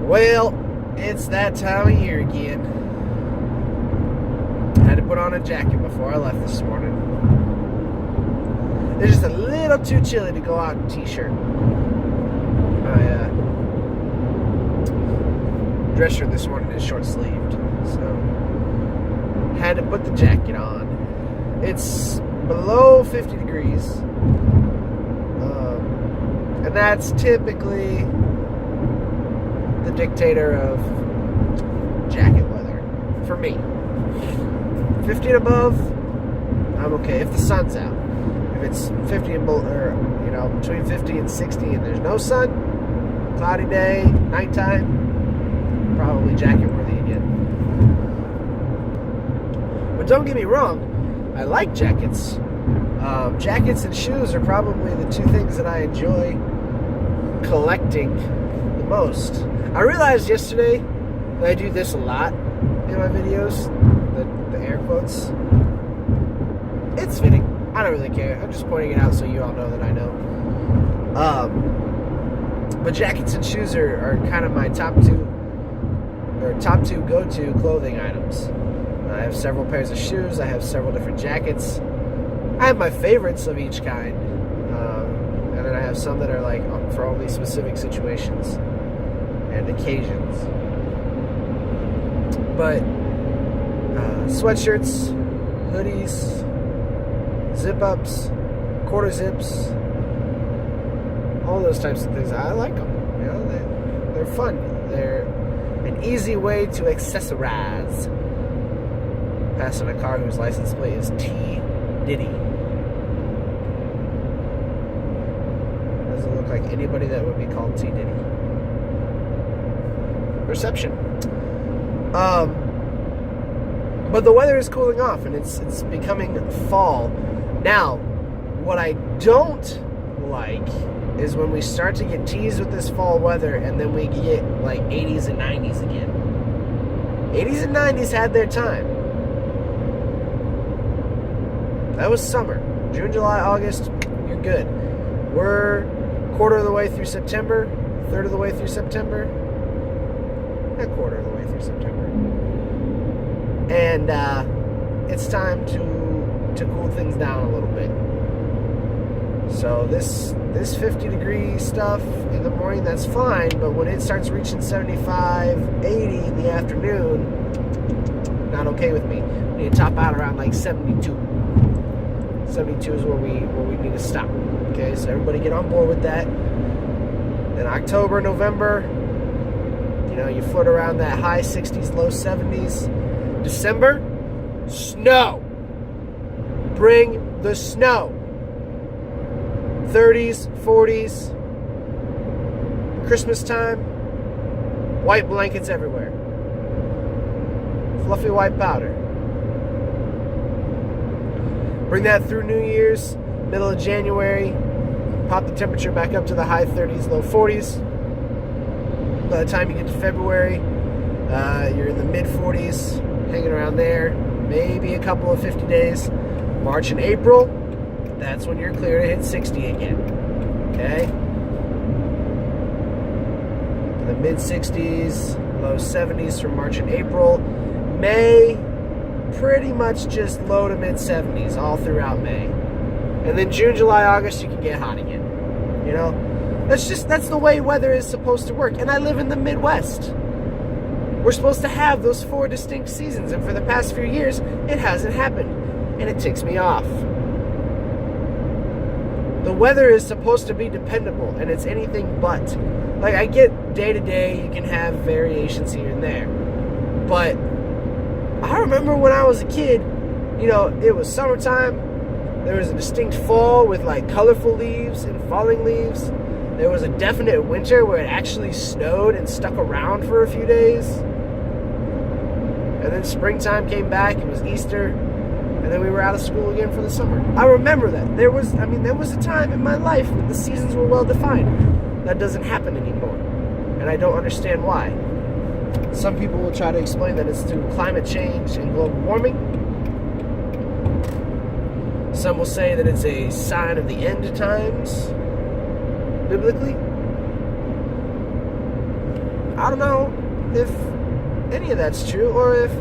Well, it's that time of year again. I had to put on a jacket before I left this morning. It's just a little too chilly to go out in a t-shirt. My dress shirt this morning is short-sleeved, so had to put the jacket on. It's below 50 degrees, and that's typically the dictator of jacket weather for me. 50 and above, I'm okay if the sun's out. If it's 50 and below, or between 50 and 60 and there's no sun, cloudy day, nighttime, probably jacket worthy again. But don't get me wrong, I like jackets. Jackets and shoes are probably the two things that I enjoy collecting the most. I realized yesterday that I do this a lot in my videos, the air quotes. It's fitting. I don't really care. I'm just pointing it out so you all know that I know. But jackets and shoes are kind of my top two go-to clothing items. I have several pairs of shoes. I have several different jackets. I have my favorites of each kind. And then I have some that are like for only specific situations and occasions. But sweatshirts, hoodies, zip-ups, quarter zips, all those types of things, I like them. They're fun. They're an easy way to accessorize. Passing a car whose license plate is T. Diddy. Doesn't look like anybody that would be called T. Diddy. Perception. But the weather is cooling off, and it's becoming fall. Now, what I don't like is when we start to get teased with this fall weather, and then we get like 80s and 90s again. 80s and 90s had their time. That was summer. June, July, August, you're good. We're quarter of the way through September, third of the way through September, a quarter of the way through September. And it's time to cool things down a little bit. So this 50-degree stuff in the morning, that's fine, but when it starts reaching 75, 80 in the afternoon, not okay with me. We need to top out around like 72. 72 is where we need to stop. Okay, so everybody get on board with that. Then October, November, you float around that high 60s, low 70s. December, snow. Bring the snow. 30s, 40s, Christmas time, white blankets everywhere. Fluffy white powder. Bring that through New Year's, middle of January, pop the temperature back up to the high 30s, low 40s. By the time you get to February, you're in the mid 40s, hanging around there, maybe a couple of 50 days. March and April, that's when you're clear to hit 60 again. Okay? The mid 60s, low 70s from March and April. May, pretty much just low to mid 70s all throughout May. And then June, July, August, you can get hot again. That's the way weather is supposed to work. And I live in the Midwest. We're supposed to have those 4 distinct seasons, and for the past few years, it hasn't happened. And it ticks me off. The weather is supposed to be dependable, and it's anything but. Like, I get day to day, you can have variations here and there. But I remember when I was a kid, it was summertime. There was a distinct fall with like colorful leaves and falling leaves. There was a definite winter where it actually snowed and stuck around for a few days. And then springtime came back, it was Easter, and then we were out of school again for the summer. I remember that. There was a time in my life when the seasons were well defined. That doesn't happen anymore. And I don't understand why. Some people will try to explain that it's through climate change and global warming. Some will say that it's a sign of the end times, biblically. I don't know if any of that's true, or if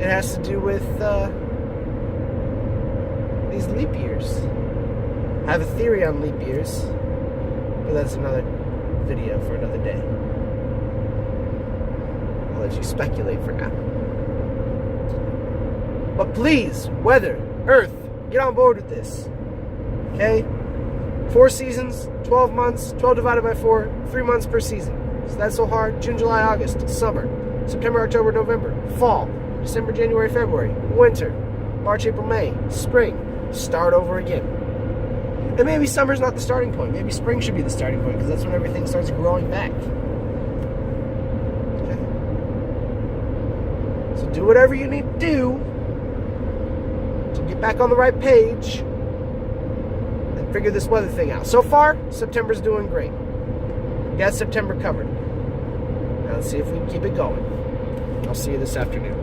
it has to do with these leap years. I have a theory on leap years, but that's another video for another day. I'll let you speculate for now. But please, weather, Earth, get on board with this. Okay? 4 seasons, 12 months, 12 divided by 4, 3 months per season. So that's so hard. June, July, August, summer. September, October, November, fall. December, January, February, winter. March, April, May, spring. Start over again. And maybe summer's not the starting point. Maybe spring should be the starting point, because that's when everything starts growing back. Okay? So do whatever you need to do to get back on the right page and figure this weather thing out. So far, September's doing great. We got September covered. Now let's see if we can keep it going. I'll see you this afternoon.